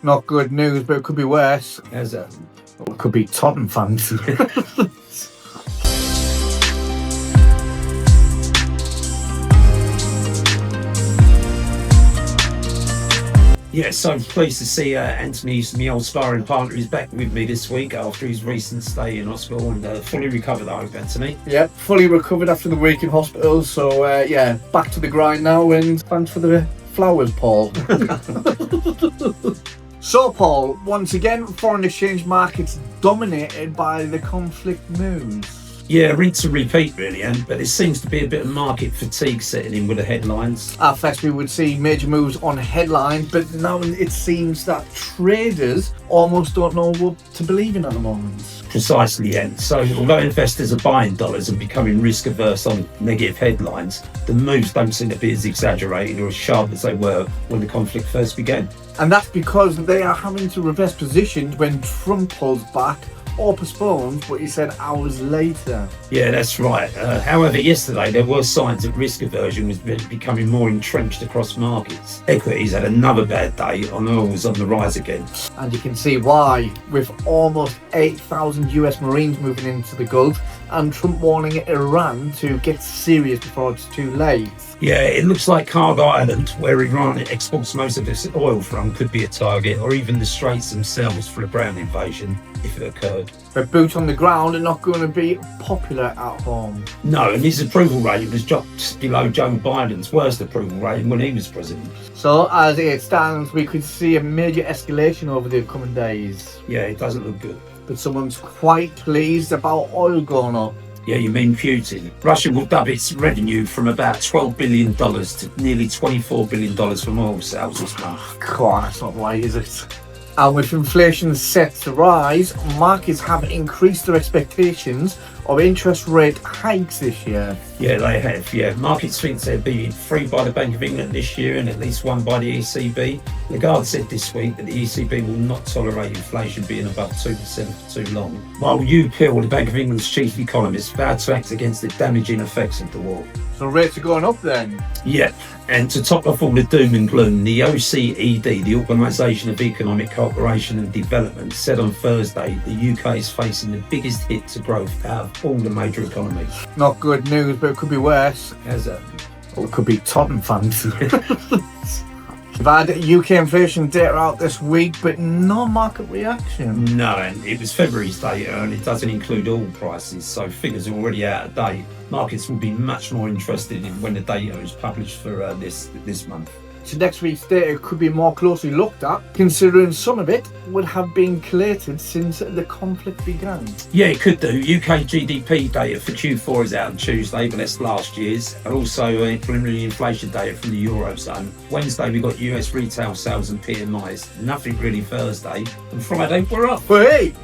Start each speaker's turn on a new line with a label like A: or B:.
A: Not good news, but it could be worse.
B: How's that?
A: It could be Tottenham fans.
B: Yeah, so I'm pleased to see Anthony, my old sparring partner, is back with me this week after his recent stay in hospital and fully recovered, I hope, Anthony.
A: Yeah, fully recovered after the week in hospital. So, back to the grind now, and thanks for the flowers, Paul. So, Paul, once again, foreign exchange markets dominated by the conflict news.
B: Yeah, rinse and repeat really, but there seems to be a bit of market fatigue setting in with the headlines.
A: At first we would see major moves on headlines, but now it seems that traders almost don't know what to believe in at the moment.
B: Precisely, yeah. So although investors are buying dollars and becoming risk averse on negative headlines, the moves don't seem to be as exaggerated or as sharp as they were when the conflict first began.
A: And that's because they are having to reverse positions when Trump pulls back or postpones what he said hours later.
B: Yeah, that's right. However, yesterday there were signs that risk aversion was becoming more entrenched across markets. Equities had another bad day, and oil was on the rise again.
A: And you can see why, with almost 8,000 US Marines moving into the Gulf and Trump warning Iran to get serious before it's too late.
B: Yeah, it looks like Kharg Island, where Iran exports most of its oil from, could be a target, or even the Straits themselves for a ground invasion if it occurred.
A: But boots on the ground are not going to be popular at home.
B: No, and his approval rating was dropped below Joe Biden's worst approval rating when he was president.
A: So as it stands, we could see a major escalation over the coming days.
B: Yeah, it doesn't look good.
A: But someone's quite pleased about oil going up.
B: Yeah, you mean Putin. Russia will double its revenue from about $12 billion to nearly $24 billion from oil sales this month.
A: God, that's not right, is it? And with inflation set to rise, markets have increased their expectations of interest rate hikes this year.
B: Yeah, they have. Yeah, markets think they'll be 3 by the Bank of England this year and at least 1 by the ECB. Lagarde said this week that the ECB will not tolerate inflation being above 2% for too long. While Hugh Pill, the Bank of England's chief economist, vowed to act against the damaging effects of the war.
A: So rates are going up then?
B: Yeah, and to top off all the doom and gloom, the OECD, the Organisation of Economic Cooperation and Development, said on Thursday the UK is facing the biggest hit to growth out of all the major economies.
A: Not good news, but it could be worse.
B: How's that?
A: Well, it could be Tottenham fans. We've had UK inflation data out this week, but no market reaction.
B: No, and it was February's data and it doesn't include oil prices, so figures are already out of date. Markets will be much more interested in when the data is published for this month.
A: So next week's data could be more closely looked at, considering some of it would have been collated since the conflict began.
B: Yeah, it could do. UK GDP data for Q4 is out on Tuesday, but that's last year's. And also preliminary inflation data from the Eurozone. Wednesday we got US retail sales and PMIs. Nothing really Thursday. And Friday we're up.
A: But hey!